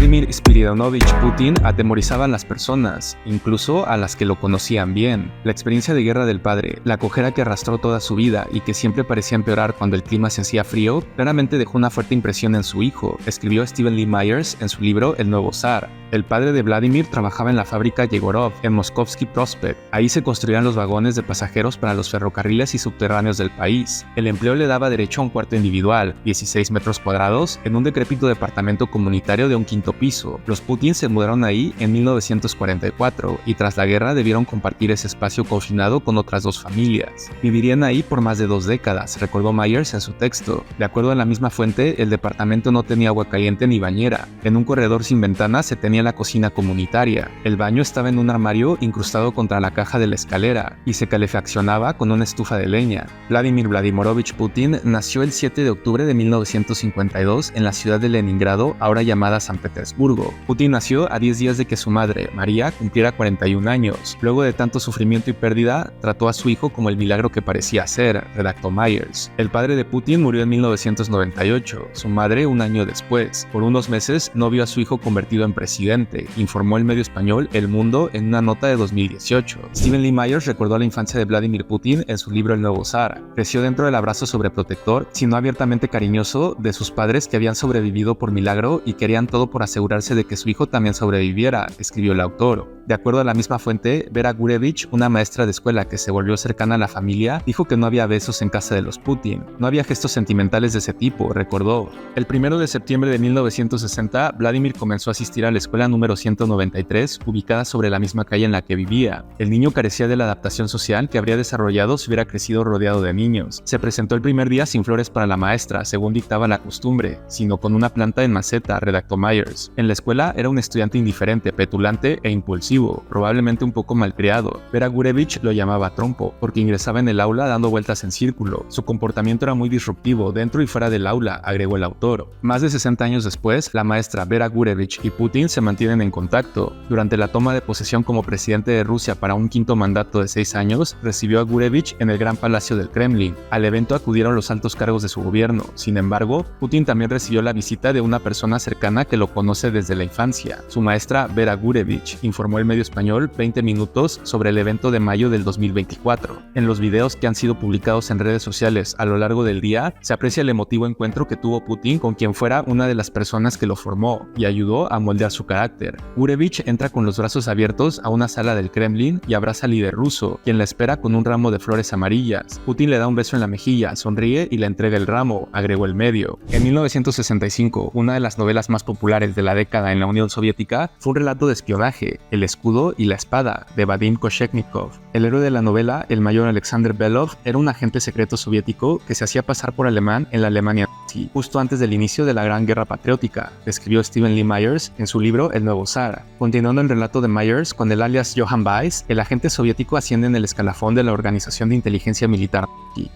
Vladimir Spiridonovich Putin atemorizaba a las personas, incluso a las que lo conocían bien. La experiencia de guerra del padre, la cojera que arrastró toda su vida y que siempre parecía empeorar cuando el clima se hacía frío, claramente dejó una fuerte impresión en su hijo, escribió Stephen Lee Myers en su libro El Nuevo Zar. El padre de Vladimir trabajaba en la fábrica Yegorov, en Moskovsky Prospekt. Ahí se construían los vagones de pasajeros para los ferrocarriles y subterráneos del país. El empleo le daba derecho a un cuarto individual, 16 metros cuadrados, en un decrépito departamento comunitario de un quinto piso. Los Putin se mudaron ahí en 1944 y tras la guerra debieron compartir ese espacio confinado con otras dos familias. Vivirían ahí por más de 2 décadas, recordó Myers en su texto. De acuerdo a la misma fuente, el departamento no tenía agua caliente ni bañera. En un corredor sin ventanas se tenía la cocina comunitaria. El baño estaba en un armario incrustado contra la caja de la escalera y se calefaccionaba con una estufa de leña. Vladimir Vladimirovich Putin nació el 7 de octubre de 1952 en la ciudad de Leningrado, ahora llamada San Petersburgo. Putin nació a 10 días de que su madre, María, cumpliera 41 años. Luego de tanto sufrimiento y pérdida, trató a su hijo como el milagro que parecía ser, redactó Myers. El padre de Putin murió en 1998, su madre un año después. Por unos meses no vio a su hijo convertido en presidente, informó el medio español El Mundo en una nota de 2018. Stephen Lee Myers recordó la infancia de Vladimir Putin en su libro El Nuevo Zar. Creció dentro del abrazo sobreprotector, sino abiertamente cariñoso, de sus padres que habían sobrevivido por milagro y querían todo por asegurarse de que su hijo también sobreviviera, escribió el autor. De acuerdo a la misma fuente, Vera Gurevich, una maestra de escuela que se volvió cercana a la familia, dijo que no había besos en casa de los Putin. No había gestos sentimentales de ese tipo, recordó. El 1 de septiembre de 1960, Vladimir comenzó a asistir a la escuela número 193, ubicada sobre la misma calle en la que vivía. El niño carecía de la adaptación social que habría desarrollado si hubiera crecido rodeado de niños. Se presentó el primer día sin flores para la maestra, según dictaba la costumbre, sino con una planta en maceta, redactó Myers. En la escuela era un estudiante indiferente, petulante e impulsivo, probablemente un poco malcriado. Vera Gurevich lo llamaba trompo, porque ingresaba en el aula dando vueltas en círculo. Su comportamiento era muy disruptivo, dentro y fuera del aula, agregó el autor. Más de 60 años después, la maestra Vera Gurevich y Putin se mantienen en contacto. Durante la toma de posesión como presidente de Rusia para un quinto mandato de 6 años, recibió a Gurevich en el Gran Palacio del Kremlin. Al evento acudieron los altos cargos de su gobierno. Sin embargo, Putin también recibió la visita de una persona cercana que lo conoce desde la infancia. Su maestra Vera Gurevich, informó el medio español 20 minutos sobre el evento de mayo del 2024. En los videos que han sido publicados en redes sociales a lo largo del día, se aprecia el emotivo encuentro que tuvo Putin con quien fuera una de las personas que lo formó y ayudó a moldear su carácter. Gurevich entra con los brazos abiertos a una sala del Kremlin y abraza al líder ruso, quien la espera con un ramo de flores amarillas. Putin le da un beso en la mejilla, sonríe y le entrega el ramo, agregó el medio. En 1965, una de las novelas más populares de la década en la Unión Soviética fue un relato de espionaje, El escudo y la espada, de Vadim Koshechnikov. El héroe de la novela, el mayor Alexander Belov, era un agente secreto soviético que se hacía pasar por alemán en la Alemania nazi, justo antes del inicio de la Gran Guerra Patriótica, escribió Stephen Lee Myers en su libro El Nuevo Zar. Continuando el relato de Myers, con el alias Johann Weiss, el agente soviético asciende en el escalafón de la Organización de Inteligencia Militar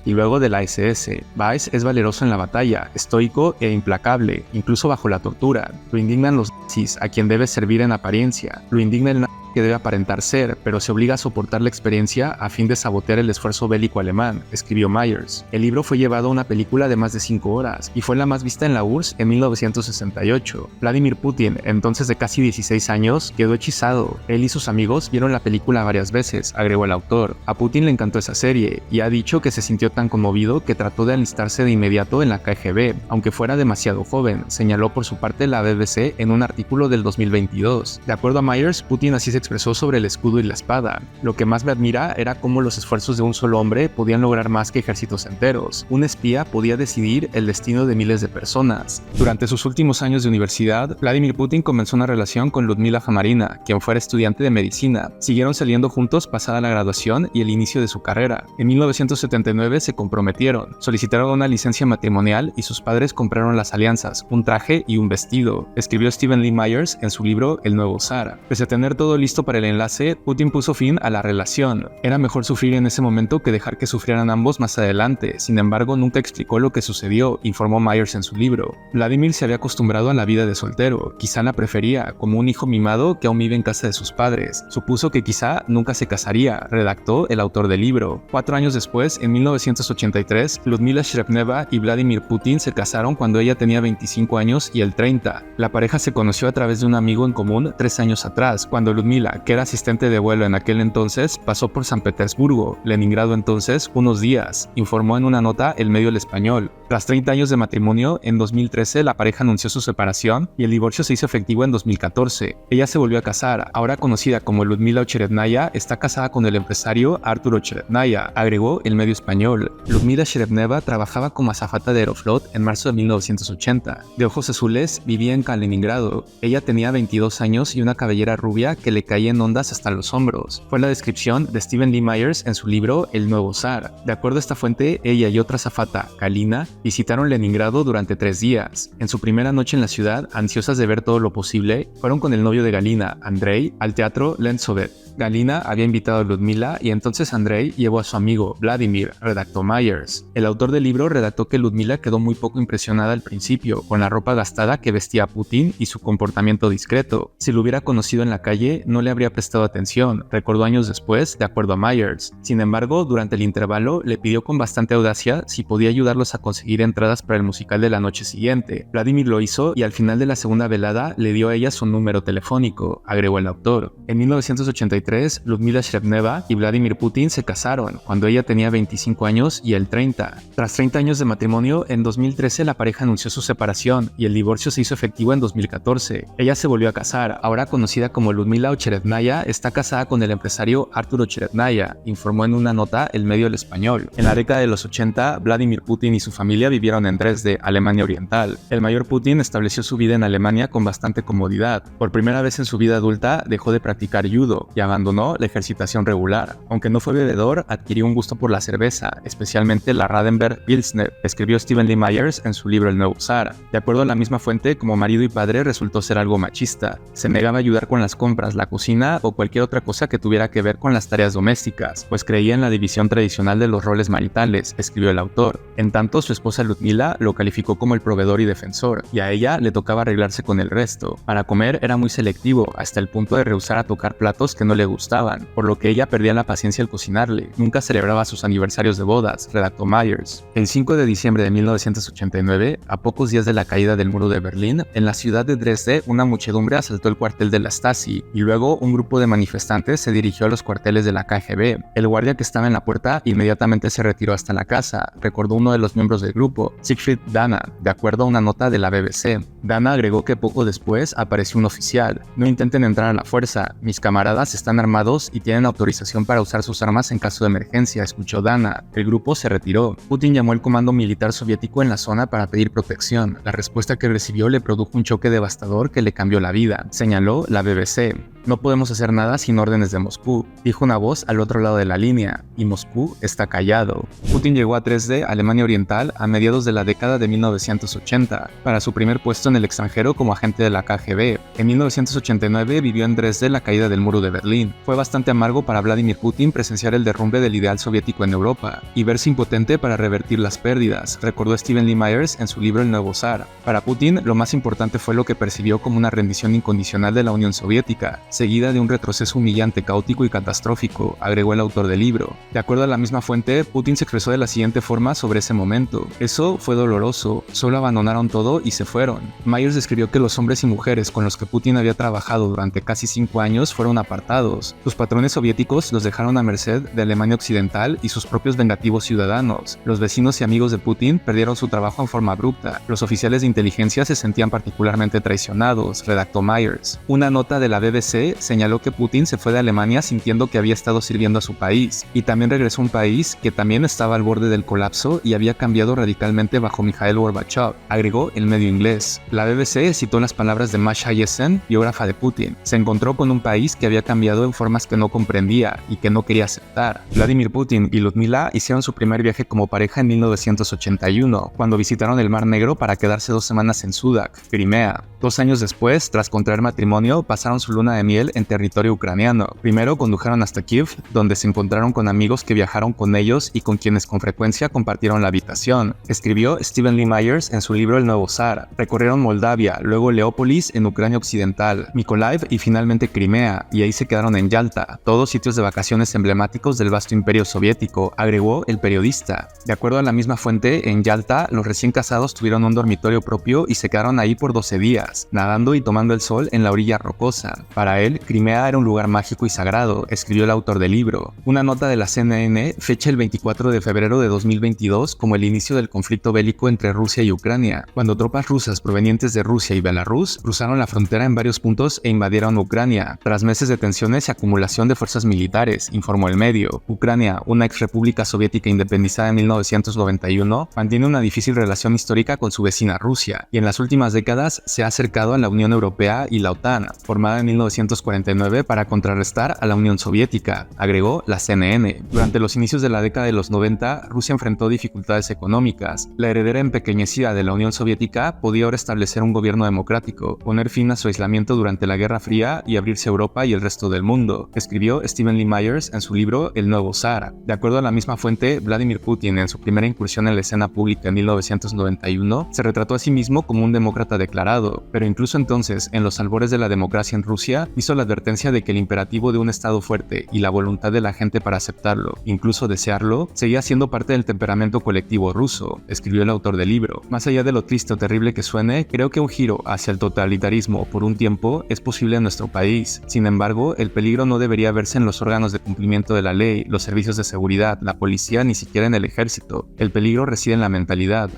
y luego de la SS. Weiss es valeroso en la batalla, estoico e implacable, incluso bajo la tortura. Lo indignan los nazis, a quien debe servir en apariencia. Lo indigna el nazi que debe aparentar ser, pero se obliga a soportar la experiencia a fin de sabotear el esfuerzo bélico alemán, escribió Myers. El libro fue llevado a una película de más de 5 horas y fue la más vista en la URSS en 1968. Vladimir Putin, entonces de casi 16 años, quedó hechizado. Él y sus amigos vieron la película varias veces, agregó el autor. A Putin le encantó esa serie y ha dicho que se sintió tan conmovido que trató de alistarse de inmediato en la KGB, aunque fuera demasiado joven, señaló por su parte la BBC en un artículo del 2022. De acuerdo a Myers, Putin así se expresó sobre el escudo y la espada. Lo que más me admira era cómo los esfuerzos de un solo hombre podían lograr más que ejércitos enteros. Un espía podía decidir el destino de miles de personas. Durante sus últimos años de universidad, Vladimir Putin comenzó una relación con Ludmila Famarina, quien fuera estudiante de medicina. Siguieron saliendo juntos pasada la graduación y el inicio de su carrera. En 1979 se comprometieron, solicitaron una licencia matrimonial y sus padres compraron las alianzas, un traje y un vestido, escribió Stephen Lee Myers en su libro El Nuevo Zar. Pese a tener todo listo listo para el enlace, Putin puso fin a la relación. Era mejor sufrir en ese momento que dejar que sufrieran ambos más adelante. Sin embargo, nunca explicó lo que sucedió, informó Myers en su libro. Vladimir se había acostumbrado a la vida de soltero, quizá la prefería, como un hijo mimado que aún vive en casa de sus padres. Supuso que quizá nunca se casaría, redactó el autor del libro. 4 años después, en 1983, Ludmila Srebneva y Vladimir Putin se casaron cuando ella tenía 25 años y él 30. La pareja se conoció a través de un amigo en común 3 años atrás, cuando Ludmila, que era asistente de vuelo en aquel entonces, pasó por San Petersburgo, Leningrado entonces, unos días, informó en una nota el medio El Español. Tras 30 años de matrimonio, en 2013 la pareja anunció su separación y el divorcio se hizo efectivo en 2014. Ella se volvió a casar, ahora conocida como Ludmila Ocherednaya, está casada con el empresario Artur Ocherednaya, agregó el medio español. Ludmila Srebneva trabajaba como azafata de Aeroflot en marzo de 1980. De ojos azules, vivía en Kaliningrado. Ella tenía 22 años y una cabellera rubia que le caía en ondas hasta los hombros. Fue la descripción de Stephen Lee Myers en su libro El Nuevo Zar. De acuerdo a esta fuente, ella y otra azafata, Kalina, visitaron Leningrado durante 3 días. En su primera noche en la ciudad, ansiosas de ver todo lo posible, fueron con el novio de Galina, Andrei, al teatro Lentsovet. Galina había invitado a Ludmila y entonces Andrei llevó a su amigo Vladimir, redactó Myers. El autor del libro redactó que Ludmila quedó muy poco impresionada al principio, con la ropa gastada que vestía Putin y su comportamiento discreto. Si lo hubiera conocido en la calle, no le habría prestado atención, recordó años después, de acuerdo a Myers. Sin embargo, durante el intervalo, le pidió con bastante audacia si podía ayudarlos a conseguir entradas para el musical de la noche siguiente. Vladimir lo hizo y al final de la segunda velada le dio a ella su número telefónico, agregó el autor. En 1983, Ludmila Srebneva y Vladimir Putin se casaron cuando ella tenía 25 años y él 30. Tras 30 años de matrimonio, en 2013 la pareja anunció su separación y el divorcio se hizo efectivo en 2014. Ella se volvió a casar, ahora conocida como Ludmila Ocherednaya, está casada con el empresario Artur Ocherednaya, informó en una nota el medio El Español. En la década de los 80, Vladimir Putin y su familia vivieron en Dresde, Alemania Oriental. El mayor Putin estableció su vida en Alemania con bastante comodidad. Por primera vez en su vida adulta, dejó de practicar judo y abandonó la ejercitación regular. Aunque no fue bebedor, adquirió un gusto por la cerveza, especialmente la Radenberg Pilsner, escribió Stephen Lee Myers en su libro El Nuevo Zar. De acuerdo a la misma fuente, como marido y padre resultó ser algo machista. Se negaba a ayudar con las compras, la cocina o cualquier otra cosa que tuviera que ver con las tareas domésticas, pues creía en la división tradicional de los roles maritales, escribió el autor. En tanto, su esposa Ludmila lo calificó como el proveedor y defensor, y a ella le tocaba arreglarse con el resto. Para comer era muy selectivo, hasta el punto de rehusar a tocar platos que no le gustaban, por lo que ella perdía la paciencia al cocinarle. Nunca celebraba sus aniversarios de bodas, redactó Myers. El 5 de diciembre de 1989, a pocos días de la caída del muro de Berlín, en la ciudad de Dresde, una muchedumbre asaltó el cuartel de la Stasi, y luego un grupo de manifestantes se dirigió a los cuarteles de la KGB. El guardia que estaba en la puerta inmediatamente se retiró hasta la casa, recordó uno de los miembros del grupo, Siegfried Dana, de acuerdo a una nota de la BBC. Dana agregó que poco después apareció un oficial. No intenten entrar a la fuerza, mis camaradas están armados y tienen autorización para usar sus armas en caso de emergencia, escuchó Dana. El grupo se retiró. Putin llamó al comando militar soviético en la zona para pedir protección. La respuesta que recibió le produjo un choque devastador que le cambió la vida, señaló la BBC. No podemos hacer nada sin órdenes de Moscú, dijo una voz al otro lado de la línea, y Moscú está callado. Putin llegó a Dresde, Alemania Oriental, a mediados de la década de 1980, para su primer puesto en el extranjero como agente de la KGB. En 1989 vivió en Dresde la caída del muro de Berlín. Fue bastante amargo para Vladimir Putin presenciar el derrumbe del ideal soviético en Europa y verse impotente para revertir las pérdidas, recordó Stephen Lee Myers en su libro El Nuevo Zar. Para Putin, lo más importante fue lo que percibió como una rendición incondicional de la Unión Soviética, seguida de un retroceso humillante, caótico y catastrófico, agregó el autor del libro. De acuerdo a la misma fuente, Putin se expresó de la siguiente forma sobre ese momento: eso fue doloroso, solo abandonaron todo y se fueron. Myers describió que los hombres y mujeres con los que Putin había trabajado durante casi 5 años fueron apartados. Sus patrones soviéticos los dejaron a merced de Alemania Occidental y sus propios vengativos ciudadanos. Los vecinos y amigos de Putin perdieron su trabajo en forma abrupta. Los oficiales de inteligencia se sentían particularmente traicionados, redactó Myers. Una nota de la BBC señaló que Putin se fue de Alemania sintiendo que había estado sirviendo a su país, y también regresó a un país que también estaba al borde del colapso y había cambiado radicalmente bajo Mikhail Gorbachev, agregó el medio inglés. La BBC citó las palabras de Masha Yesen, biógrafa de Putin. Se encontró con un país que había cambiado en formas que no comprendía y que no quería aceptar. Vladimir Putin y Ludmila hicieron su primer viaje como pareja en 1981, cuando visitaron el Mar Negro para quedarse 2 semanas en Sudak, Crimea. 2 años después, tras contraer matrimonio, pasaron su luna de miel piel en territorio ucraniano. Primero condujeron hasta Kiev, donde se encontraron con amigos que viajaron con ellos y con quienes con frecuencia compartieron la habitación. Escribió Stephen Lee Myers en su libro El Nuevo Zar. Recorrieron Moldavia, luego Leópolis en Ucrania Occidental, Mykolaiv y finalmente Crimea, y ahí se quedaron en Yalta, todos sitios de vacaciones emblemáticos del vasto imperio soviético, agregó el periodista. De acuerdo a la misma fuente, en Yalta, los recién casados tuvieron un dormitorio propio y se quedaron ahí por 12 días, nadando y tomando el sol en la orilla rocosa. Para él, Crimea era un lugar mágico y sagrado, escribió el autor del libro. Una nota de la CNN fecha el 24 de febrero de 2022 como el inicio del conflicto bélico entre Rusia y Ucrania, cuando tropas rusas provenientes de Rusia y Belarus cruzaron la frontera en varios puntos e invadieron Ucrania, tras meses de tensiones y acumulación de fuerzas militares, informó el medio. Ucrania, una ex república soviética independizada en 1991, mantiene una difícil relación histórica con su vecina Rusia, y en las últimas décadas se ha acercado a la Unión Europea y la OTAN, formada en 1949 para contrarrestar a la Unión Soviética, agregó la CNN. Durante los inicios de la década de los 90, Rusia enfrentó dificultades económicas. La heredera empequeñecida de la Unión Soviética podía ahora establecer un gobierno democrático, poner fin a su aislamiento durante la Guerra Fría y abrirse a Europa y el resto del mundo, escribió Stephen Lee Myers en su libro El Nuevo Zar. De acuerdo a la misma fuente, Vladimir Putin, en su primera incursión en la escena pública en 1991, se retrató a sí mismo como un demócrata declarado, pero incluso entonces, en los albores de la democracia en Rusia, hizo la advertencia de que el imperativo de un Estado fuerte y la voluntad de la gente para aceptarlo, incluso desearlo, seguía siendo parte del temperamento colectivo ruso, escribió el autor del libro. Más allá de lo triste o terrible que suene, creo que un giro hacia el totalitarismo por un tiempo es posible en nuestro país. Sin embargo, el peligro no debería verse en los órganos de cumplimiento de la ley, los servicios de seguridad, la policía, ni siquiera en el ejército. El peligro reside en la mentalidad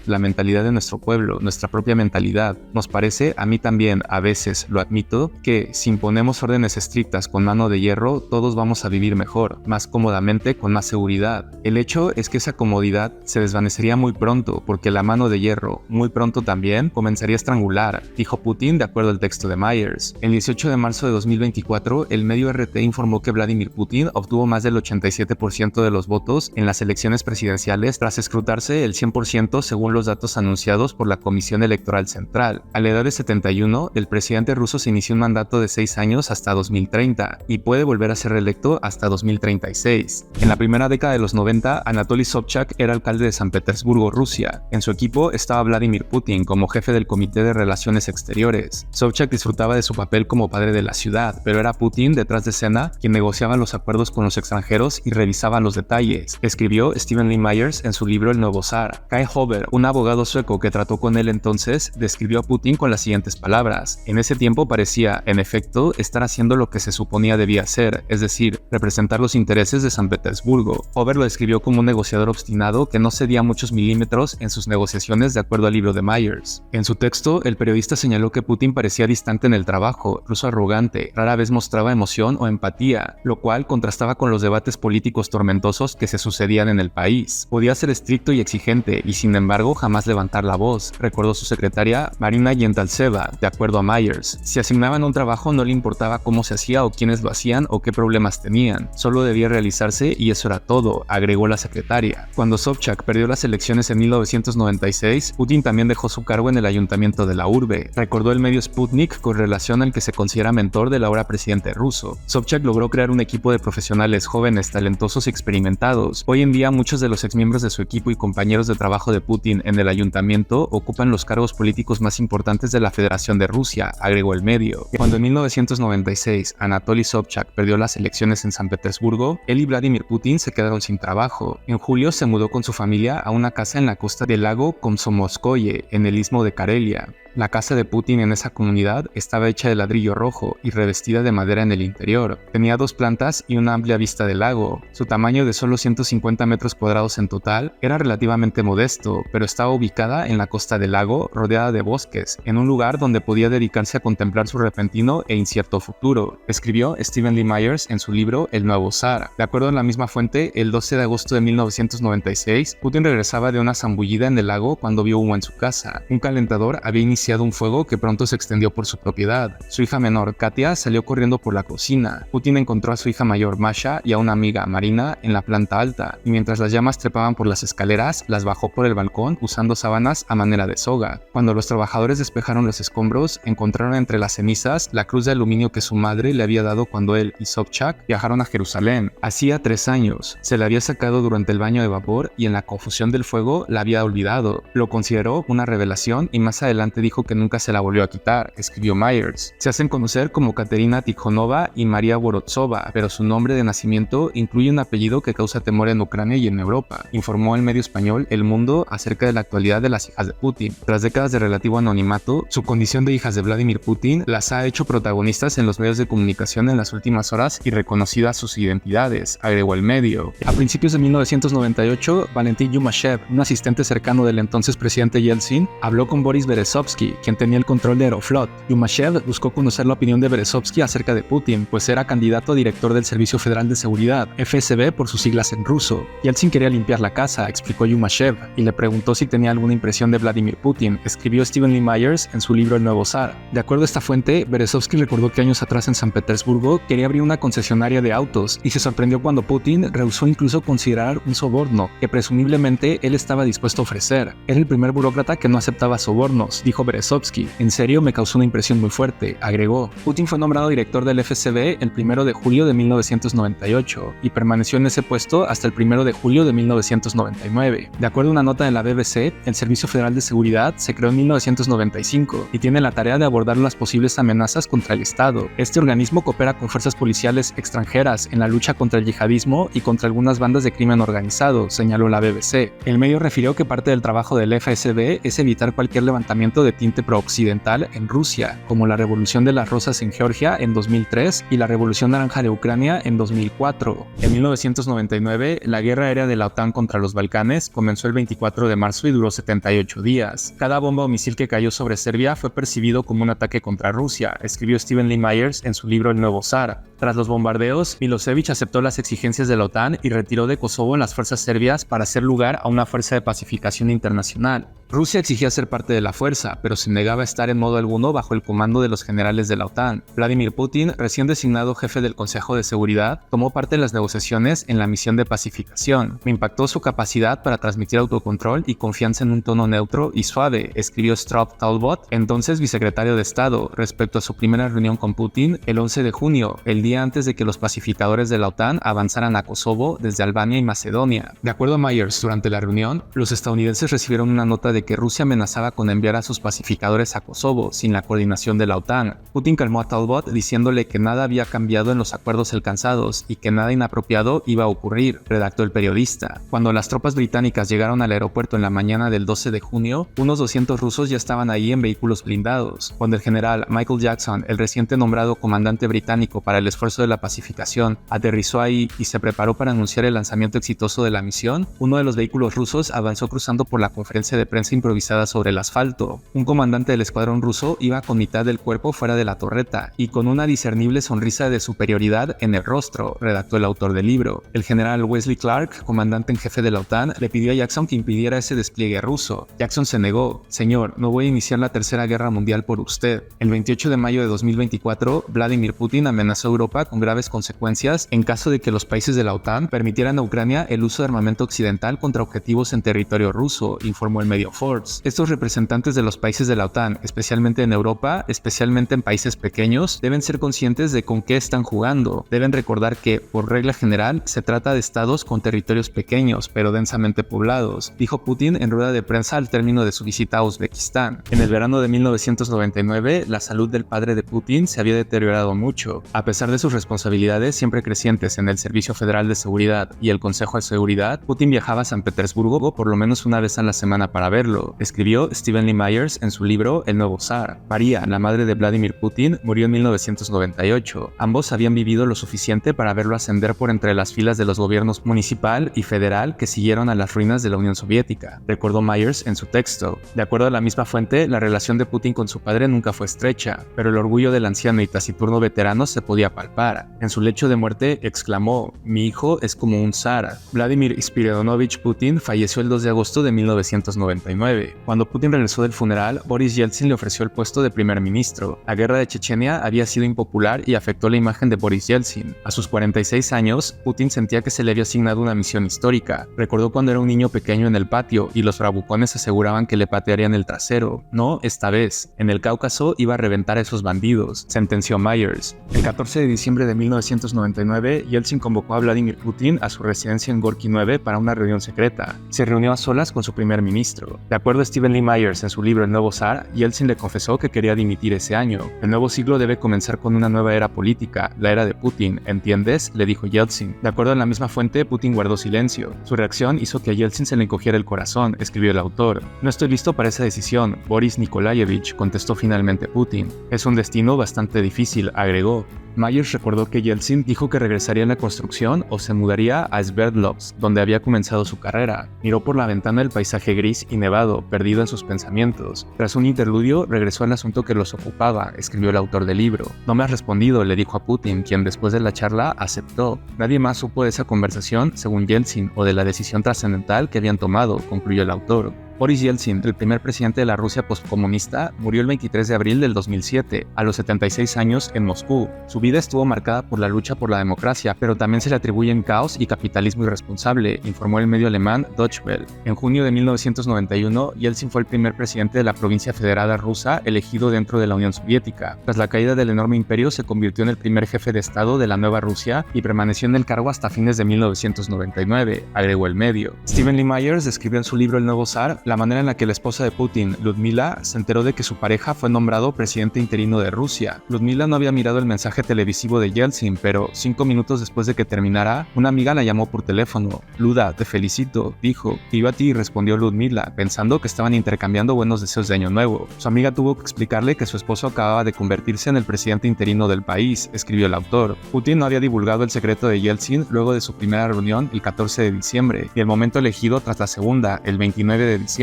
de nuestro pueblo, nuestra propia mentalidad. Nos parece, a mí también, a veces, lo admito, que si imponemos órdenes estrictas con mano de hierro, todos vamos a vivir mejor, más cómodamente, con más seguridad. El hecho es que esa comodidad se desvanecería muy pronto, porque la mano de hierro, muy pronto también, comenzaría a estrangular, dijo Putin de acuerdo al texto de Myers. El 18 de marzo de 2024, el medio RT informó que Vladimir Putin obtuvo más del 87% de los votos en las elecciones presidenciales tras escrutarse el 100% según los datos anunciados por la Comisión Electoral Central. A la edad de 71, el presidente ruso se inició un mandato de 6 años hasta 2030 y puede volver a ser reelecto hasta 2036. En la primera década de los 90, Anatoly Sobchak era alcalde de San Petersburgo, Rusia. En su equipo estaba Vladimir Putin como jefe del Comité de Relaciones Exteriores. Sobchak disfrutaba de su papel como padre de la ciudad, pero era Putin detrás de escena quien negociaba los acuerdos con los extranjeros y revisaba los detalles, escribió Stephen Lee Myers en su libro El Nuevo Zar. Kai Hover, un abogado sueco que trató con él entonces, describió a Putin con las siguientes palabras: en ese tiempo parecía, en efecto, estar haciendo lo que se suponía debía hacer, es decir, representar los intereses de San Petersburgo. Hover lo describió como un negociador obstinado que no cedía muchos milímetros en sus negociaciones de acuerdo al libro de Myers. En su texto, el periodista señaló que Putin parecía distante en el trabajo, incluso arrogante, rara vez mostraba emoción o empatía, lo cual contrastaba con los debates políticos tormentosos que se sucedían en el país. Podía ser estricto y exigente y sin embargo jamás levantar la voz, recordó su secretaria Marina Yentaltseva, de acuerdo a Myers. Si asignaban un trabajo no le importaba cómo se hacía o quiénes lo hacían o qué problemas tenían, solo debía realizarse y eso era todo, agregó la secretaria. Cuando Sobchak perdió las elecciones en 1996, Putin también dejó su cargo en el ayuntamiento de la urbe, recordó el medio Sputnik con relación al que se considera mentor del ahora presidente ruso. Sobchak logró crear un equipo de profesionales jóvenes, talentosos y experimentados. Hoy en día muchos de los exmiembros de su equipo y compañeros de trabajo de Putin en el ayuntamiento ocupan los cargos políticos más importantes de la Federación de Rusia, agregó el medio. Cuando en 1996 Anatoly Sobchak perdió las elecciones en San Petersburgo, él y Vladimir Putin se quedaron sin trabajo. En julio se mudó con su familia a una casa en la costa del lago Komsomolskoye, en el istmo de Karelia. La casa de Putin en esa comunidad estaba hecha de ladrillo rojo y revestida de madera en el interior. Tenía 2 plantas y una amplia vista del lago. Su tamaño de solo 150 metros cuadrados en total era relativamente modesto, pero estaba ubicada en la costa del lago, rodeada de bosques, en un lugar donde podía dedicarse a contemplar su repentino e incierto futuro, escribió Stephen Lee Myers en su libro El Nuevo Zar. De acuerdo a la misma fuente, el 12 de agosto de 1996, Putin regresaba de una zambullida en el lago cuando vio humo en su casa. Un calentador había iniciado iniciado un fuego que pronto se extendió por su propiedad. Su hija menor, Katia, salió corriendo por la cocina. Putin encontró a su hija mayor, Masha, y a una amiga, Marina, en la planta alta, y mientras las llamas trepaban por las escaleras, las bajó por el balcón usando sábanas a manera de soga. Cuando los trabajadores despejaron los escombros, encontraron entre las cenizas la cruz de aluminio que su madre le había dado cuando él y Sobchak viajaron a Jerusalén. Hacía 3 años. Se la había sacado durante el baño de vapor y en la confusión del fuego la había olvidado. Lo consideró una revelación y más adelante dijo que nunca se la volvió a quitar, escribió Myers. Se hacen conocer como Katerina Tikhonova y María Vorotsova, pero su nombre de nacimiento incluye un apellido que causa temor en Ucrania y en Europa, informó el medio español El Mundo acerca de la actualidad de las hijas de Putin. Tras décadas de relativo anonimato, su condición de hijas de Vladimir Putin las ha hecho protagonistas en los medios de comunicación en las últimas horas y reconocidas sus identidades, agregó el medio. A principios de 1998, Valentin Yumashev, un asistente cercano del entonces presidente Yeltsin, habló con Boris Berezovsky, quien tenía el control de Aeroflot. Yumashev buscó conocer la opinión de Berezovsky acerca de Putin, pues era candidato a director del Servicio Federal de Seguridad, FSB por sus siglas en ruso. Yeltsin quería limpiar la casa, explicó Yumashev, y le preguntó si tenía alguna impresión de Vladimir Putin, escribió Stephen Lee Myers en su libro El Nuevo Zar. De acuerdo a esta fuente, Berezovsky recordó que años atrás en San Petersburgo quería abrir una concesionaria de autos y se sorprendió cuando Putin rehusó incluso considerar un soborno que presumiblemente él estaba dispuesto a ofrecer. Era el primer burócrata que no aceptaba sobornos, dijo Berezovsky. En serio, me causó una impresión muy fuerte, agregó. Putin fue nombrado director del FSB el 1 de julio de 1998 y permaneció en ese puesto hasta el 1 de julio de 1999. De acuerdo a una nota de la BBC, el Servicio Federal de Seguridad se creó en 1995 y tiene la tarea de abordar las posibles amenazas contra el Estado. Este organismo coopera con fuerzas policiales extranjeras en la lucha contra el yihadismo y contra algunas bandas de crimen organizado, señaló la BBC. El medio refirió que parte del trabajo del FSB es evitar cualquier levantamiento de tinte pro-occidental en Rusia, como la Revolución de las Rosas en Georgia en 2003 y la Revolución Naranja de Ucrania en 2004. En 1999, la guerra aérea de la OTAN contra los Balcanes comenzó el 24 de marzo y duró 78 días. Cada bomba o misil que cayó sobre Serbia fue percibido como un ataque contra Rusia, escribió Stephen Lee Myers en su libro El Nuevo Zar. Tras los bombardeos, Milosevic aceptó las exigencias de la OTAN y retiró de Kosovo las fuerzas serbias para hacer lugar a una fuerza de pacificación internacional. Rusia exigía ser parte de la fuerza, pero se negaba a estar en modo alguno bajo el comando de los generales de la OTAN. Vladimir Putin, recién designado jefe del Consejo de Seguridad, tomó parte en las negociaciones en la misión de pacificación. Me impactó su capacidad para transmitir autocontrol y confianza en un tono neutro y suave, escribió Stroop Talbot, entonces vicesecretario de Estado, respecto a su primera reunión con Putin el 11 de junio, el día antes de que los pacificadores de la OTAN avanzaran a Kosovo desde Albania y Macedonia. De acuerdo a Myers, durante la reunión, los estadounidenses recibieron una nota de que Rusia amenazaba con enviar a sus pacificadores a Kosovo sin la coordinación de la OTAN. Putin calmó a Talbot diciéndole que nada había cambiado en los acuerdos alcanzados y que nada inapropiado iba a ocurrir, redactó el periodista. Cuando las tropas británicas llegaron al aeropuerto en la mañana del 12 de junio, unos 200 rusos ya estaban ahí en vehículos blindados. Cuando el general Michael Jackson, el reciente nombrado comandante británico para el esfuerzo de la pacificación, aterrizó ahí y se preparó para anunciar el lanzamiento exitoso de la misión, uno de los vehículos rusos avanzó cruzando por la conferencia de prensa improvisada sobre el asfalto. Un comandante del escuadrón ruso iba con mitad del cuerpo fuera de la torreta y con una discernible sonrisa de superioridad en el rostro, redactó el autor del libro. El general Wesley Clark, comandante en jefe de la OTAN, le pidió a Jackson que impidiera ese despliegue ruso. Jackson se negó. Señor, no voy a iniciar la Tercera Guerra Mundial por usted. El 28 de mayo de 2024, Vladimir Putin amenazó a Europa con graves consecuencias en caso de que los países de la OTAN permitieran a Ucrania el uso de armamento occidental contra objetivos en territorio ruso, informó el medio Forbes. Estos representantes de los países de la OTAN, especialmente en Europa, especialmente en países pequeños, deben ser conscientes de con qué están jugando. Deben recordar que, por regla general, se trata de estados con territorios pequeños, pero densamente poblados, dijo Putin en rueda de prensa al término de su visita a Uzbekistán. En el verano de 1999, la salud del padre de Putin se había deteriorado mucho. A pesar de sus responsabilidades siempre crecientes en el Servicio Federal de Seguridad y el Consejo de Seguridad, Putin viajaba a San Petersburgo por lo menos una vez a la semana para verlo, escribió Stephen Lee Myers en su libro El Nuevo Zar. María, la madre de Vladimir Putin, murió en 1998. Ambos habían vivido lo suficiente para verlo ascender por entre las filas de los gobiernos municipal y federal que siguieron a las ruinas de la Unión Soviética, recordó Myers en su texto. De acuerdo a la misma fuente, la relación de Putin con su padre nunca fue estrecha, pero el orgullo del anciano y taciturno veterano se podía palpar. En su lecho de muerte exclamó: "Mi hijo es como un zar". Vladimir Spiridonovich Putin falleció el 2 de agosto de 1999. 1999. Cuando Putin regresó del funeral, Boris Yeltsin le ofreció el puesto de primer ministro. La guerra de Chechenia había sido impopular y afectó la imagen de Boris Yeltsin. A sus 46 años, Putin sentía que se le había asignado una misión histórica. Recordó cuando era un niño pequeño en el patio y los bravucones aseguraban que le patearían el trasero. No, esta vez. En el Cáucaso iba a reventar a esos bandidos, sentenció Myers. El 14 de diciembre de 1999, Yeltsin convocó a Vladimir Putin a su residencia en Gorky 9 para una reunión secreta. Se reunió a solas con su primer ministro. De acuerdo a Stephen Lee Myers en su libro El nuevo zar, Yeltsin le confesó que quería dimitir ese año. El nuevo siglo debe comenzar con una nueva era política, la era de Putin, ¿entiendes?, le dijo Yeltsin. De acuerdo a la misma fuente, Putin guardó silencio. Su reacción hizo que a Yeltsin se le encogiera el corazón, escribió el autor. No estoy listo para esa decisión, Boris Nikolayevich, contestó finalmente Putin. Es un destino bastante difícil, agregó. Myers recordó que Yeltsin dijo que regresaría a la construcción o se mudaría a Sverdlovsk, donde había comenzado su carrera. Miró por la ventana el paisaje gris y nevado, perdido en sus pensamientos. Tras un interludio, regresó al asunto que los ocupaba, escribió el autor del libro. No me has respondido, le dijo a Putin, quien después de la charla aceptó. Nadie más supo de esa conversación, según Yeltsin, o de la decisión trascendental que habían tomado, concluyó el autor. Boris Yeltsin, el primer presidente de la Rusia postcomunista, murió el 23 de abril del 2007, a los 76 años, en Moscú. Su vida estuvo marcada por la lucha por la democracia, pero también se le atribuyen caos y capitalismo irresponsable, informó el medio alemán Deutsche Welle. En junio de 1991, Yeltsin fue el primer presidente de la provincia federada rusa elegido dentro de la Unión Soviética. Tras la caída del enorme imperio, se convirtió en el primer jefe de Estado de la nueva Rusia y permaneció en el cargo hasta fines de 1999, agregó el medio. Stephen Lee Myers describió en su libro El nuevo zar la manera en la que la esposa de Putin, Ludmila, se enteró de que su pareja fue nombrado presidente interino de Rusia. Ludmila no había mirado el mensaje televisivo de Yeltsin, pero 5 minutos después de que terminara, una amiga la llamó por teléfono. Luda, te felicito, dijo. Y yo a ti, respondió Ludmila, pensando que estaban intercambiando buenos deseos de año nuevo. Su amiga tuvo que explicarle que su esposo acababa de convertirse en el presidente interino del país, escribió el autor. Putin no había divulgado el secreto de Yeltsin luego de su primera reunión el 14 de diciembre, y el momento elegido tras la segunda, el 29 de diciembre.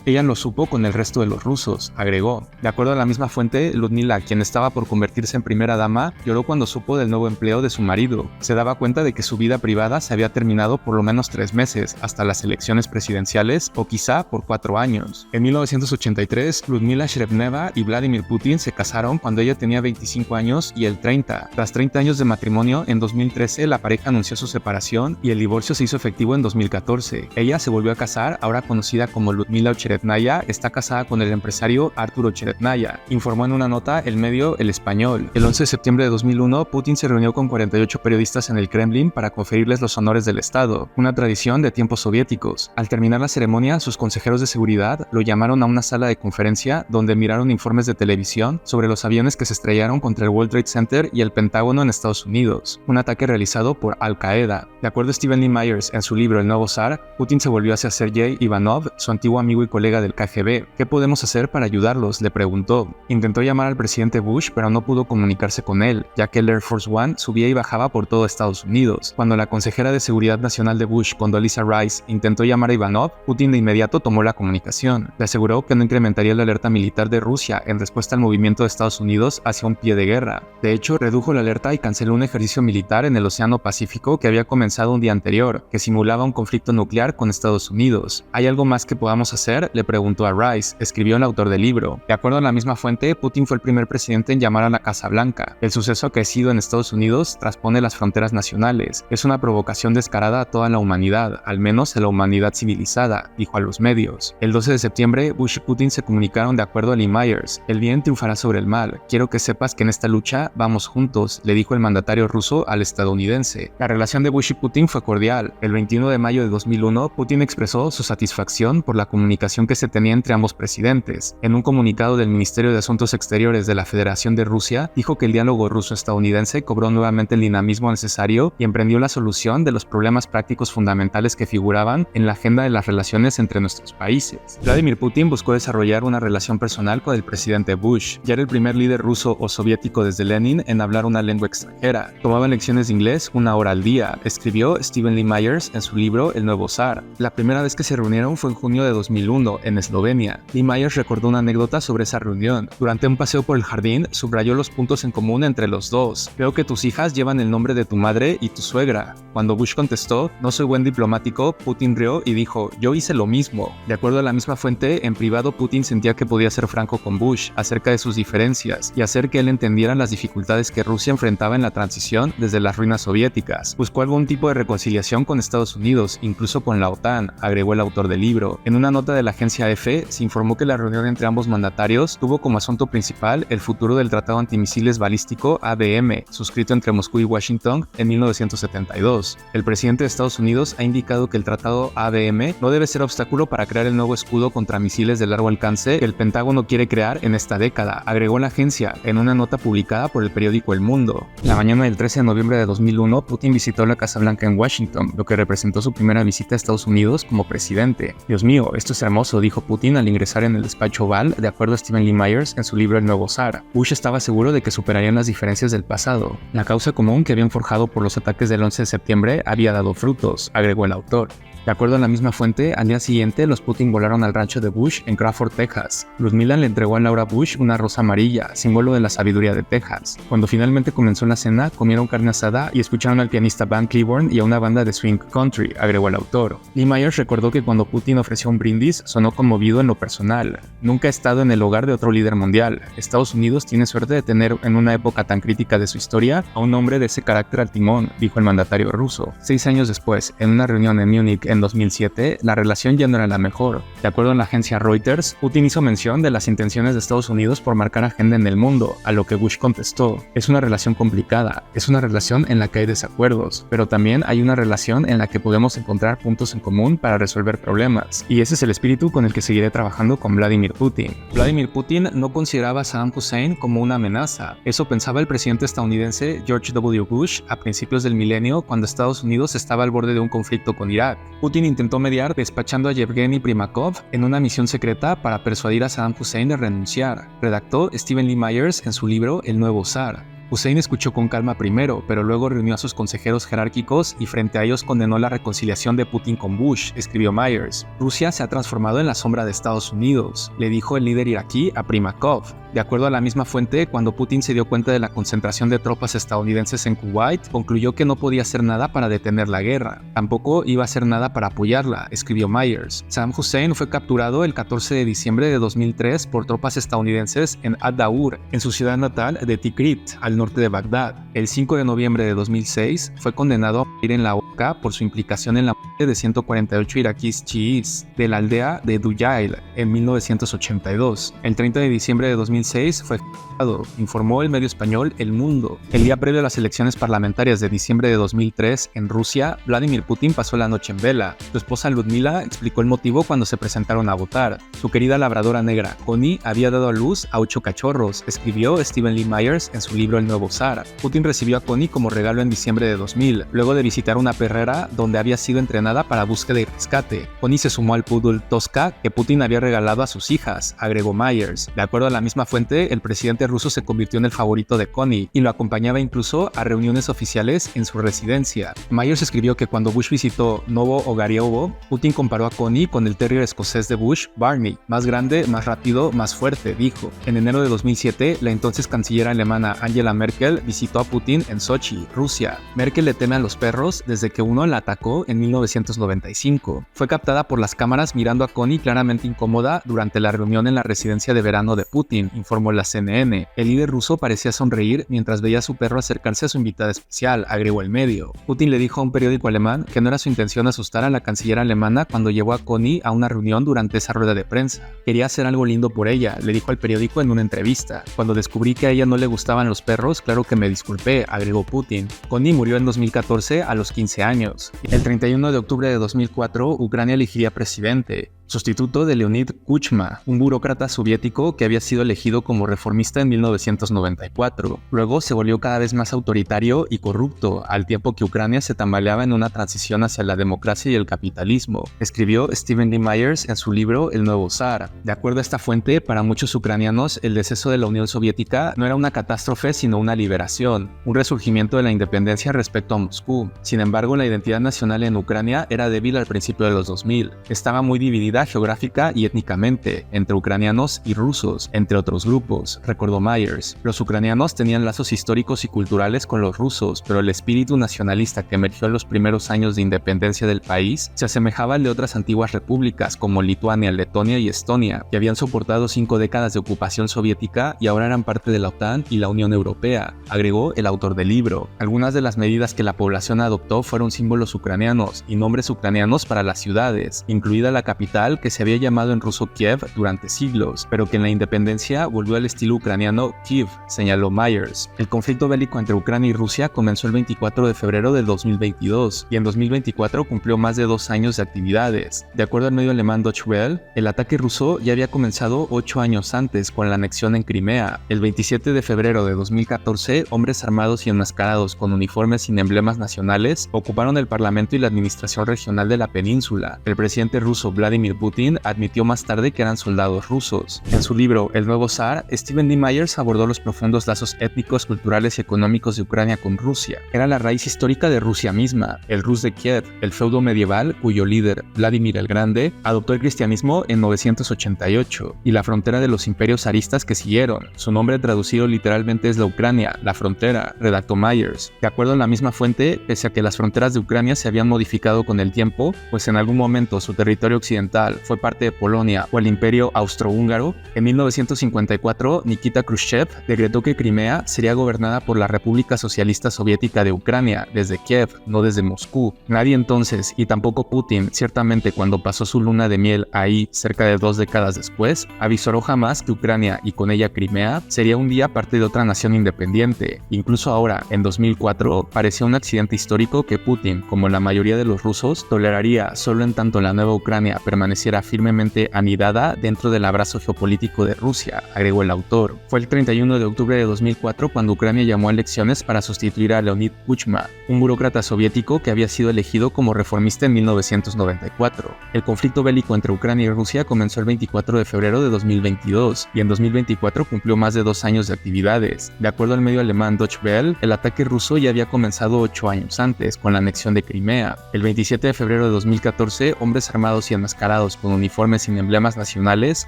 Ella lo supo con el resto de los rusos, agregó. De acuerdo a la misma fuente, Ludmila, quien estaba por convertirse en primera dama, lloró cuando supo del nuevo empleo de su marido. Se daba cuenta de que su vida privada se había terminado por lo menos 3 meses, hasta las elecciones presidenciales, o quizá por 4 años. En 1983, Ludmila Srebneva y Vladimir Putin se casaron cuando ella tenía 25 años y él 30. Tras 30 años de matrimonio, en 2013 la pareja anunció su separación y el divorcio se hizo efectivo en 2014. Ella se volvió a casar, ahora conocida como Ludmila Ocheretnaya, está casada con el empresario Artur Ocheretnaya, informó en una nota el medio El Español. El 11 de septiembre de 2001, Putin se reunió con 48 periodistas en el Kremlin para conferirles los honores del Estado, una tradición de tiempos soviéticos. Al terminar la ceremonia, sus consejeros de seguridad lo llamaron a una sala de conferencia donde miraron informes de televisión sobre los aviones que se estrellaron contra el World Trade Center y el Pentágono en Estados Unidos, un ataque realizado por Al-Qaeda. De acuerdo a Stephen Lee Myers en su libro El nuevo zar, Putin se volvió hacia Sergei Ivanov, su antiguo amigo y colega del KGB. ¿Qué podemos hacer para ayudarlos?, le preguntó. Intentó llamar al presidente Bush, pero no pudo comunicarse con él, ya que el Air Force One subía y bajaba por todo Estados Unidos. Cuando la consejera de Seguridad Nacional de Bush, Condoleezza Rice, intentó llamar a Ivanov, Putin de inmediato tomó la comunicación. Le aseguró que no incrementaría la alerta militar de Rusia en respuesta al movimiento de Estados Unidos hacia un pie de guerra. De hecho, redujo la alerta y canceló un ejercicio militar en el Océano Pacífico que había comenzado un día anterior, que simulaba un conflicto nuclear con Estados Unidos. ¿Hay algo más que podamos hacer?, le preguntó a Rice, escribió el autor del libro. De acuerdo a la misma fuente, Putin fue el primer presidente en llamar a la Casa Blanca. El suceso acaecido en Estados Unidos traspone las fronteras nacionales. Es una provocación descarada a toda la humanidad, al menos a la humanidad civilizada, dijo a los medios. El 12 de septiembre, Bush y Putin se comunicaron de acuerdo a Lee Myers. El bien triunfará sobre el mal. Quiero que sepas que en esta lucha vamos juntos, le dijo el mandatario ruso al estadounidense. La relación de Bush y Putin fue cordial. El 21 de mayo de 2001, Putin expresó su satisfacción por la comunicación que se tenía entre ambos presidentes. En un comunicado del Ministerio de Asuntos Exteriores de la Federación de Rusia, dijo que el diálogo ruso-estadounidense cobró nuevamente el dinamismo necesario y emprendió la solución de los problemas prácticos fundamentales que figuraban en la agenda de las relaciones entre nuestros países. Vladimir Putin buscó desarrollar una relación personal con el presidente Bush. Ya era el primer líder ruso o soviético desde Lenin en hablar una lengua extranjera. Tomaba lecciones de inglés 1 hora al día, escribió Stephen Lee Myers en su libro El nuevo zar. La primera vez que se reunieron fue en junio de 2001 en Eslovenia. Lee Myers recordó una anécdota sobre esa reunión. Durante un paseo por el jardín, subrayó los puntos en común entre los dos. Veo que tus hijas llevan el nombre de tu madre y tu suegra. Cuando Bush contestó, no soy buen diplomático, Putin rió y dijo, yo hice lo mismo. De acuerdo a la misma fuente, en privado Putin sentía que podía ser franco con Bush acerca de sus diferencias y hacer que él entendiera las dificultades que Rusia enfrentaba en la transición desde las ruinas soviéticas. Buscó algún tipo de reconciliación con Estados Unidos, incluso con la OTAN, agregó el autor del libro. En una nota de la agencia EFE, se informó que la reunión entre ambos mandatarios tuvo como asunto principal el futuro del Tratado Antimisiles Balístico ABM, suscrito entre Moscú y Washington en 1972. El presidente de Estados Unidos ha indicado que el Tratado ABM no debe ser obstáculo para crear el nuevo escudo contra misiles de largo alcance que el Pentágono quiere crear en esta década, agregó la agencia en una nota publicada por el periódico El Mundo. La mañana del 13 de noviembre de 2001, Putin visitó la Casa Blanca en Washington, lo que representó su primera visita a Estados Unidos como presidente. Dios mío, esto es hermoso, dijo Putin al ingresar en el despacho Oval, de acuerdo a Stephen Lee Myers en su libro El Nuevo Zar. Bush estaba seguro de que superarían las diferencias del pasado. La causa común que habían forjado por los ataques del 11 de septiembre había dado frutos, agregó el autor. De acuerdo a la misma fuente, al día siguiente los Putin volaron al rancho de Bush en Crawford, Texas. Ludmila le entregó a Laura Bush una rosa amarilla, símbolo de la sabiduría de Texas. Cuando finalmente comenzó la cena, comieron carne asada y escucharon al pianista Van Cliburn y a una banda de swing country, agregó el autor. Lee Myers recordó que cuando Putin ofreció un brindis, sonó conmovido en lo personal. Nunca he estado en el hogar de otro líder mundial. Estados Unidos tiene suerte de tener en una época tan crítica de su historia a un hombre de ese carácter al timón, dijo el mandatario ruso. 6 años después, en una reunión en Múnich en 2007, la relación ya no era la mejor. De acuerdo a la agencia Reuters, Putin hizo mención de las intenciones de Estados Unidos por marcar agenda en el mundo, a lo que Bush contestó, es una relación complicada, es una relación en la que hay desacuerdos, pero también hay una relación en la que podemos encontrar puntos en común para resolver problemas, y ese es el espíritu con el que seguiré trabajando con Vladimir Putin. Vladimir Putin no consideraba a Saddam Hussein como una amenaza, eso pensaba el presidente estadounidense George W. Bush a principios del milenio cuando Estados Unidos estaba al borde de un conflicto con Irak. Putin intentó mediar despachando a Yevgeny Primakov en una misión secreta para persuadir a Saddam Hussein de renunciar, redactó Stephen Lee Myers en su libro El Nuevo Zar. Hussein escuchó con calma primero, pero luego reunió a sus consejeros jerárquicos y frente a ellos condenó la reconciliación de Putin con Bush, escribió Myers. Rusia se ha transformado en la sombra de Estados Unidos, le dijo el líder iraquí a Primakov. De acuerdo a la misma fuente, cuando Putin se dio cuenta de la concentración de tropas estadounidenses en Kuwait, concluyó que no podía hacer nada para detener la guerra. Tampoco iba a hacer nada para apoyarla, escribió Myers. Saddam Hussein fue capturado el 14 de diciembre de 2003 por tropas estadounidenses en Ad-Daur, en su ciudad natal de Tikrit, al norte de Bagdad. El 5 de noviembre de 2006 fue condenado a morir en la horca por su implicación en la muerte de 148 iraquíes chiíes de la aldea de Dujail en 1982. El 30 de diciembre de 2006 fue ejecutado, informó el medio español El Mundo. El día previo a las elecciones parlamentarias de diciembre de 2003 en Rusia, Vladimir Putin pasó la noche en vela. Su esposa Ludmila explicó el motivo cuando se presentaron a votar. Su querida labradora negra, Connie, había dado a luz a 8 cachorros, escribió Stephen Lee Myers en su libro El Nuevo Zar. Putin recibió a Connie como regalo en diciembre de 2000, luego de visitar una perrera donde había sido entrenada para búsqueda y rescate. Connie se sumó al poodle Tosca que Putin había regalado a sus hijas, agregó Myers. De acuerdo a la misma fuente, el presidente ruso se convirtió en el favorito de Connie y lo acompañaba incluso a reuniones oficiales en su residencia. Myers escribió que cuando Bush visitó Novo Ogariovo, Putin comparó a Connie con el terrier escocés de Bush, Barney, más grande, más rápido, más fuerte, dijo. En enero de 2007, la entonces canciller alemana Angela Merkel visitó a Putin en Sochi, Rusia. Merkel le teme a los perros desde que uno la atacó en 1995. Fue captada por las cámaras mirando a Connie claramente incómoda durante la reunión en la residencia de verano de Putin, informó la CNN. El líder ruso parecía sonreír mientras veía a su perro acercarse a su invitada especial, agregó el medio. Putin le dijo a un periódico alemán que no era su intención asustar a la canciller alemana cuando llevó a Connie a una reunión durante esa rueda de prensa. Quería hacer algo lindo por ella, le dijo al periódico en una entrevista. Cuando descubrí que a ella no le gustaban los perros, claro que me disculpé, agregó Putin. Connie murió en 2014 a los 15 años. El 31 de octubre de 2004, Ucrania elegiría presidente, sustituto de Leonid Kuchma, un burócrata soviético que había sido elegido como reformista en 1994. Luego se volvió cada vez más autoritario y corrupto, al tiempo que Ucrania se tambaleaba en una transición hacia la democracia y el capitalismo, escribió Stephen Lee Myers en su libro El Nuevo Zar. De acuerdo a esta fuente, para muchos ucranianos, el deceso de la Unión Soviética no era una catástrofe sino una liberación, un resurgimiento de la independencia respecto a Moscú. Sin embargo, la identidad nacional en Ucrania era débil al principio de los 2000, estaba muy dividida frontera geográfica y étnicamente, entre ucranianos y rusos, entre otros grupos, recordó Myers. Los ucranianos tenían lazos históricos y culturales con los rusos, pero el espíritu nacionalista que emergió en los primeros años de independencia del país se asemejaba al de otras antiguas repúblicas como Lituania, Letonia y Estonia, que habían soportado 5 décadas de ocupación soviética y ahora eran parte de la OTAN y la Unión Europea, agregó el autor del libro. Algunas de las medidas que la población adoptó fueron símbolos ucranianos y nombres ucranianos para las ciudades, incluida la capital que se había llamado en ruso Kiev durante siglos, pero que en la independencia volvió al estilo ucraniano Kiev, señaló Myers. El conflicto bélico entre Ucrania y Rusia comenzó el 24 de febrero del 2022 y en 2024 cumplió más de 2 años de actividades. De acuerdo al medio alemán Deutsche Welle, el ataque ruso ya había comenzado 8 años antes con la anexión en Crimea. El 27 de febrero de 2014, hombres armados y enmascarados con uniformes sin emblemas nacionales ocuparon el parlamento y la administración regional de la península. El presidente ruso Vladimir Putin admitió más tarde que eran soldados rusos. En su libro El nuevo zar, Stephen D. Myers abordó los profundos lazos étnicos, culturales y económicos de Ucrania con Rusia. Era la raíz histórica de Rusia misma, el Rus de Kiev, el feudo medieval cuyo líder, Vladimir el Grande, adoptó el cristianismo en 988, y la frontera de los imperios zaristas que siguieron. Su nombre traducido literalmente es la Ucrania, la frontera, redactó Myers. De acuerdo a la misma fuente, pese a que las fronteras de Ucrania se habían modificado con el tiempo, pues en algún momento su territorio occidental fue parte de Polonia o el imperio austrohúngaro, en 1954 Nikita Khrushchev decretó que Crimea sería gobernada por la República Socialista Soviética de Ucrania desde Kiev, no desde Moscú. Nadie entonces, y tampoco Putin, ciertamente cuando pasó su luna de miel ahí cerca de 2 décadas después, avisoró jamás que Ucrania y con ella Crimea sería un día parte de otra nación independiente. Incluso ahora, en 2004, parecía un accidente histórico que Putin, como la mayoría de los rusos, toleraría solo en tanto la nueva Ucrania permaneciera firmemente anidada dentro del abrazo geopolítico de Rusia, agregó el autor. Fue el 31 de octubre de 2004 cuando Ucrania llamó a elecciones para sustituir a Leonid Kuchma, un burócrata soviético que había sido elegido como reformista en 1994. El conflicto bélico entre Ucrania y Rusia comenzó el 24 de febrero de 2022 y en 2024 cumplió más de 2 años de actividades. De acuerdo al medio alemán Deutsche Welle, el ataque ruso ya había comenzado 8 años antes, con la anexión de Crimea. El 27 de febrero de 2014, hombres armados y enmascarados con uniformes sin emblemas nacionales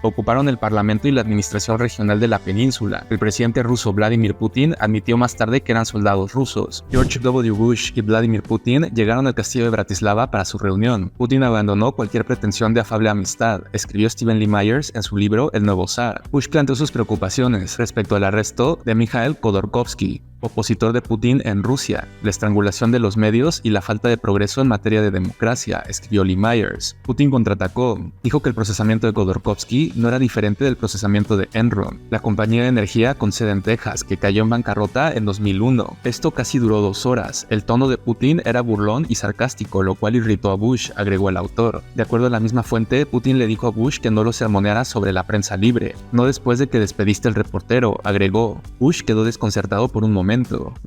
ocuparon el parlamento y la administración regional de la península. El presidente ruso Vladimir Putin admitió más tarde que eran soldados rusos. George W. Bush y Vladimir Putin llegaron al castillo de Bratislava para su reunión. Putin abandonó cualquier pretensión de afable amistad, escribió Stephen Lee Myers en su libro El nuevo zar. Bush planteó sus preocupaciones respecto al arresto de Mikhail Khodorkovsky, opositor de Putin en Rusia, la estrangulación de los medios y la falta de progreso en materia de democracia, escribió Lee Myers. Putin contraatacó. Dijo que el procesamiento de Khodorkovsky no era diferente del procesamiento de Enron, la compañía de energía con sede en Texas, que cayó en bancarrota en 2001. Esto casi duró 2 horas. El tono de Putin era burlón y sarcástico, lo cual irritó a Bush, agregó el autor. De acuerdo a la misma fuente, Putin le dijo a Bush que no lo sermoneara sobre la prensa libre. No después de que despediste al reportero, agregó. Bush quedó desconcertado por un momento.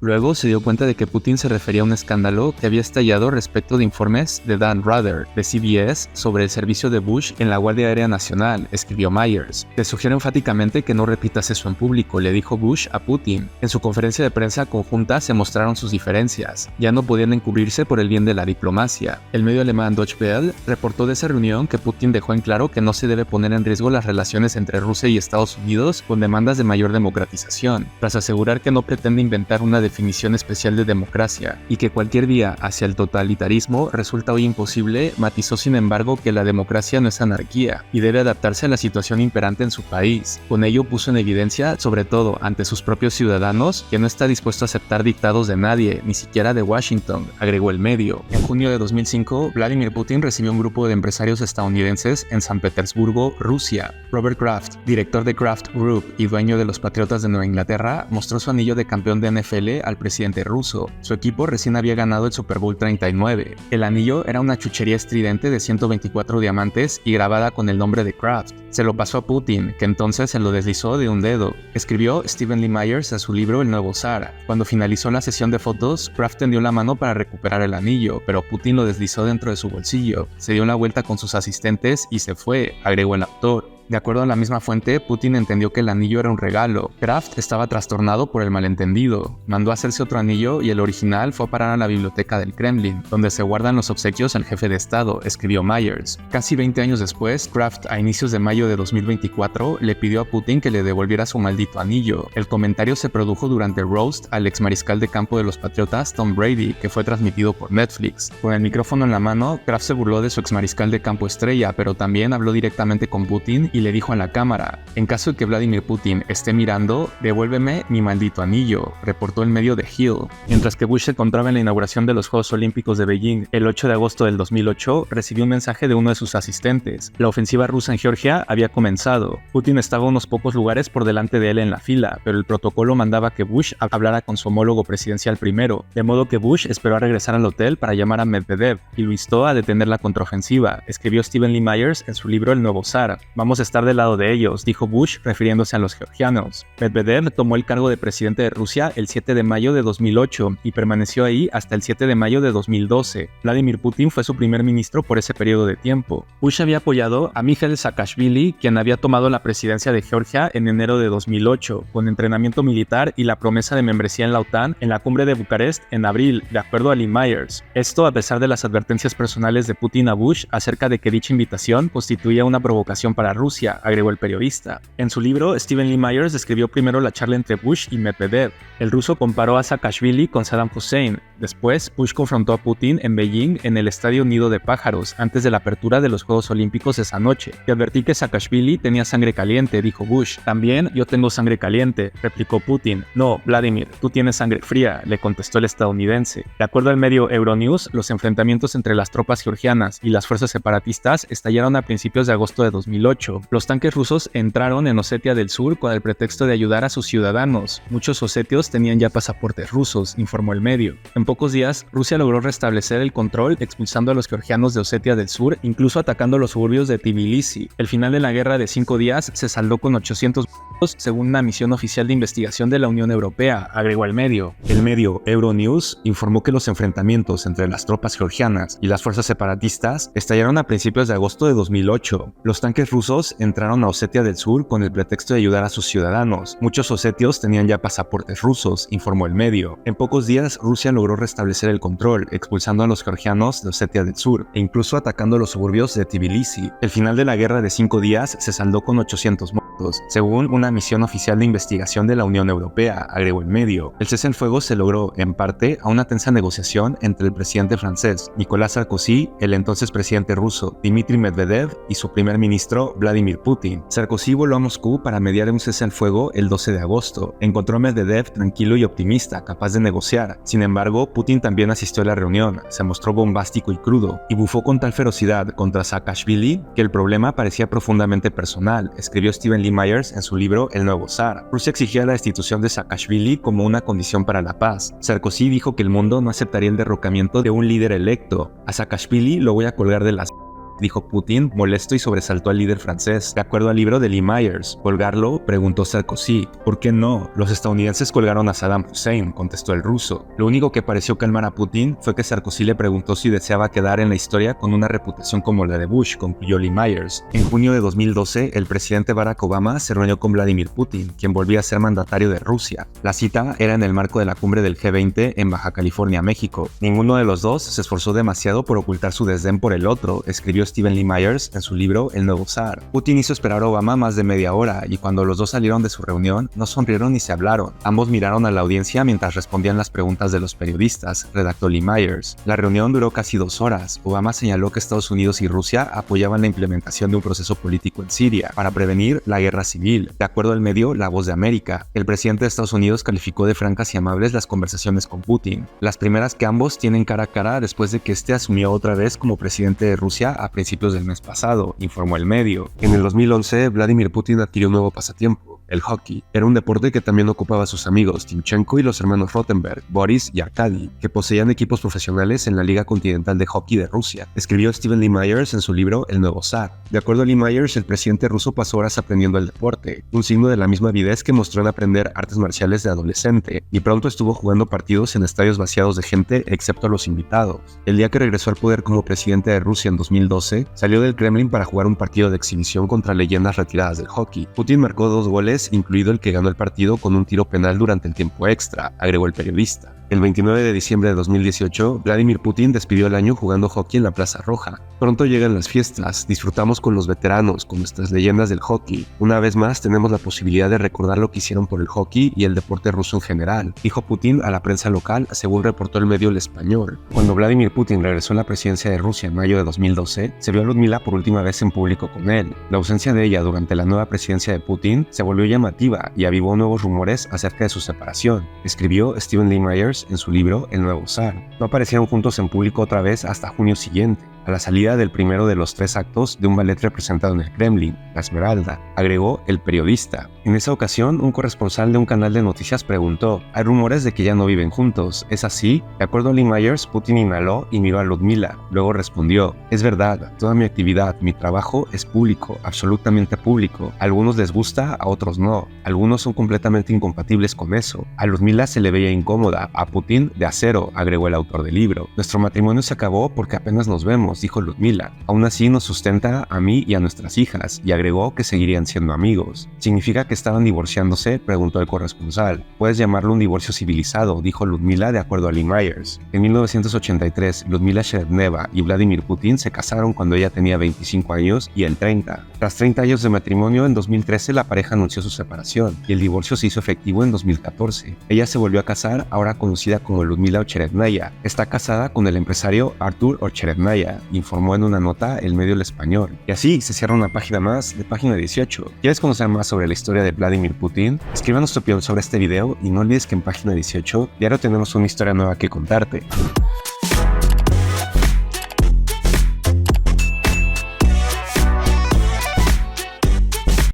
Luego se dio cuenta de que Putin se refería a un escándalo que había estallado respecto de informes de Dan Rather, de CBS, sobre el servicio de Bush en la Guardia Aérea Nacional, escribió Myers. Te sugiero enfáticamente que no repitas eso en público, le dijo Bush a Putin. En su conferencia de prensa conjunta se mostraron sus diferencias. Ya no podían encubrirse por el bien de la diplomacia. El medio alemán Deutsche Welle reportó de esa reunión que Putin dejó en claro que no se debe poner en riesgo las relaciones entre Rusia y Estados Unidos con demandas de mayor democratización, tras asegurar que no pretende inventar una definición especial de democracia y que cualquier vía hacia el totalitarismo resulta hoy imposible. Matizó sin embargo que la democracia no es anarquía y debe adaptarse a la situación imperante en su país. Con ello puso en evidencia, sobre todo ante sus propios ciudadanos, que no está dispuesto a aceptar dictados de nadie, ni siquiera de Washington, agregó el medio. En junio de 2005, Vladimir Putin recibió un grupo de empresarios estadounidenses en San Petersburgo, Rusia. Robert Kraft, director de Kraft Group y dueño de los Patriotas de Nueva Inglaterra, mostró su anillo de campeón de NFL al presidente ruso. Su equipo recién había ganado el Super Bowl 39. El anillo era una chuchería estridente de 124 diamantes y grabada con el nombre de Kraft. Se lo pasó a Putin, que entonces se lo deslizó de un dedo. Escribió Stephen Lee Myers en su libro El nuevo zar. Cuando finalizó la sesión de fotos, Kraft tendió la mano para recuperar el anillo, pero Putin lo deslizó dentro de su bolsillo. Se dio una vuelta con sus asistentes y se fue, agregó el autor. De acuerdo a la misma fuente, Putin entendió que el anillo era un regalo. Kraft estaba trastornado por el malentendido. Mandó a hacerse otro anillo y el original fue a parar a la biblioteca del Kremlin, donde se guardan los obsequios al jefe de Estado, escribió Myers. Casi 20 años después, Kraft, a inicios de mayo de 2024, le pidió a Putin que le devolviera su maldito anillo. El comentario se produjo durante el roast al ex mariscal de campo de los Patriotas, Tom Brady, que fue transmitido por Netflix. Con el micrófono en la mano, Kraft se burló de su ex mariscal de campo estrella, pero también habló directamente con Putin y le dijo en la cámara: en caso de que Vladimir Putin esté mirando, devuélveme mi maldito anillo, reportó el medio de Hill. Mientras que Bush se encontraba en la inauguración de los Juegos Olímpicos de Beijing el 8 de agosto del 2008, recibió un mensaje de uno de sus asistentes. La ofensiva rusa en Georgia había comenzado. Putin estaba unos pocos lugares por delante de él en la fila, pero el protocolo mandaba que Bush hablara con su homólogo presidencial primero, de modo que Bush esperó a regresar al hotel para llamar a Medvedev y lo instó a detener la contraofensiva, escribió Stephen Lee Myers en su libro El Nuevo Zar. Vamos a estar del lado de ellos, dijo Bush refiriéndose a los georgianos. Medvedev tomó el cargo de presidente de Rusia el 7 de mayo de 2008 y permaneció ahí hasta el 7 de mayo de 2012. Vladimir Putin fue su primer ministro por ese periodo de tiempo. Bush había apoyado a Mikhail Saakashvili, quien había tomado la presidencia de Georgia en enero de 2008, con entrenamiento militar y la promesa de membresía en la OTAN en la cumbre de Bucarest en abril, de acuerdo a Lee Myers. Esto a pesar de las advertencias personales de Putin a Bush acerca de que dicha invitación constituía una provocación para Rusia, agregó el periodista. En su libro, Stephen Lee Myers describió primero la charla entre Bush y Medvedev. El ruso comparó a Saakashvili con Saddam Hussein. Después, Bush confrontó a Putin en Beijing en el Estadio Nido de Pájaros, antes de la apertura de los Juegos Olímpicos esa noche. Te advertí que Saakashvili tenía sangre caliente, dijo Bush. También yo tengo sangre caliente, replicó Putin. No, Vladimir, tú tienes sangre fría, le contestó el estadounidense. De acuerdo al medio Euronews, los enfrentamientos entre las tropas georgianas y las fuerzas separatistas estallaron a principios de agosto de 2008. Los tanques rusos entraron en Osetia del Sur con el pretexto de ayudar a sus ciudadanos. Muchos osetios tenían ya pasaportes rusos, informó el medio. En pocos días, Rusia logró restablecer el control expulsando a los georgianos de Osetia del Sur, incluso atacando los suburbios de Tbilisi. El final de la guerra de 5 días se saldó con 800 muertos, según una misión oficial de investigación de la Unión Europea, agregó el medio. El medio Euronews informó que los enfrentamientos entre las tropas georgianas y las fuerzas separatistas estallaron a principios de agosto de 2008. Los tanques rusos entraron a Osetia del Sur con el pretexto de ayudar a sus ciudadanos. Muchos osetios tenían ya pasaportes rusos, informó el medio. En pocos días, Rusia logró restablecer el control, expulsando a los georgianos de Osetia del Sur e incluso atacando los suburbios de Tbilisi. El final de la guerra de 5 días se saldó con 800 muertos, según una misión oficial de investigación de la Unión Europea, agregó el medio. El cese al fuego se logró, en parte, a una tensa negociación entre el presidente francés Nicolas Sarkozy, el entonces presidente ruso Dmitry Medvedev y su primer ministro Vladimir Putin. Sarkozy voló a Moscú para mediar un cese al fuego el 12 de agosto. Encontró a Medvedev tranquilo y optimista, capaz de negociar. Sin embargo, Putin también asistió a la reunión, se mostró bombástico y crudo, y bufó con tal ferocidad contra Saakashvili que el problema parecía profundamente personal, escribió Stephen Lee Myers en su libro El Nuevo Zar. Rusia exigía la destitución de Saakashvili como una condición para la paz. Sarkozy dijo que el mundo no aceptaría el derrocamiento de un líder electo. A Saakashvili lo voy a colgar de las... dijo Putin, molesto, y sobresaltó al líder francés. De acuerdo al libro de Lee Myers, ¿colgarlo?, preguntó Sarkozy. ¿Por qué no? Los estadounidenses colgaron a Saddam Hussein, contestó el ruso. Lo único que pareció calmar a Putin fue que Sarkozy le preguntó si deseaba quedar en la historia con una reputación como la de Bush, concluyó Lee Myers. En junio de 2012, el presidente Barack Obama se reunió con Vladimir Putin, quien volvía a ser mandatario de Rusia. La cita era en el marco de la cumbre del G20 en Baja California, México. Ninguno de los dos se esforzó demasiado por ocultar su desdén por el otro, escribió Stephen Lee Myers en su libro El Nuevo Zar. Putin hizo esperar a Obama más de media hora y cuando los dos salieron de su reunión no sonrieron ni se hablaron. Ambos miraron a la audiencia mientras respondían las preguntas de los periodistas, redactó Lee Myers. La reunión duró casi 2 horas. Obama señaló que Estados Unidos y Rusia apoyaban la implementación de un proceso político en Siria para prevenir la guerra civil. De acuerdo al medio La Voz de América, el presidente de Estados Unidos calificó de francas y amables las conversaciones con Putin, las primeras que ambos tienen cara a cara después de que este asumió otra vez como presidente de Rusia a principios del mes pasado, informó el medio. En el 2011, Vladimir Putin adquirió un nuevo pasatiempo: el hockey. Era un deporte que también ocupaba a sus amigos Timchenko y los hermanos Rothenberg, Boris y Arkady, que poseían equipos profesionales en la Liga Continental de Hockey de Rusia, escribió Steven Lee Myers en su libro El Nuevo Zar. De acuerdo a Lee Myers, el presidente ruso pasó horas aprendiendo el deporte, un signo de la misma avidez que mostró en aprender artes marciales de adolescente, y pronto estuvo jugando partidos en estadios vaciados de gente excepto a los invitados. El día que regresó al poder como presidente de Rusia en 2012, salió del Kremlin para jugar un partido de exhibición contra leyendas retiradas del hockey. Putin marcó 2 goles, incluido el que ganó el partido con un tiro penal durante el tiempo extra, agregó el periodista. El 29 de diciembre de 2018, Vladimir Putin despidió el año jugando hockey en la Plaza Roja. Pronto llegan las fiestas, disfrutamos con los veteranos, con nuestras leyendas del hockey. Una vez más tenemos la posibilidad de recordar lo que hicieron por el hockey y el deporte ruso en general, dijo Putin a la prensa local, según reportó el medio El Español. Cuando Vladimir Putin regresó a la presidencia de Rusia en mayo de 2012, se vio a Ludmila por última vez en público con él. La ausencia de ella durante la nueva presidencia de Putin se volvió llamativa y avivó nuevos rumores acerca de su separación, escribió Steven Lee Myers en su libro El Nuevo Zar. No aparecieron juntos en público otra vez hasta junio siguiente, a la salida del primero de los 3 actos de un ballet representado en el Kremlin, La Esmeralda, agregó el periodista. En esa ocasión, un corresponsal de un canal de noticias preguntó: hay rumores de que ya no viven juntos, ¿es así? De acuerdo a Lee Myers, Putin inhaló y miró a Ludmila. Luego respondió: es verdad, toda mi actividad, mi trabajo es público, absolutamente público. A algunos les gusta, a otros no. Algunos son completamente incompatibles con eso. A Ludmila se le veía incómoda, a Putin de acero, agregó el autor del libro. Nuestro matrimonio se acabó porque apenas nos vemos, dijo Ludmila. Aún así nos sustenta a mí y a nuestras hijas, y agregó que seguirían siendo amigos. ¿Significa que estaban divorciándose?, preguntó el corresponsal. Puedes llamarlo un divorcio civilizado, dijo Ludmila de acuerdo a Lee Myers. En 1983, Ludmila Sherevneva y Vladimir Putin se casaron cuando ella tenía 25 años y él 30. Tras 30 años de matrimonio, en 2013 la pareja anunció su separación, y el divorcio se hizo efectivo en 2014. Ella se volvió a casar, ahora conocida como Ludmila Ocherevnaya. Está casada con el empresario Artur Ocherevnaya, informó en una nota el medio El Español. Y así se cierra una página más de Página 18. ¿Quieres conocer más sobre la historia de Vladimir Putin? Escríbanos tu opinión sobre este video y no olvides que en Página 18 diario tenemos una historia nueva que contarte.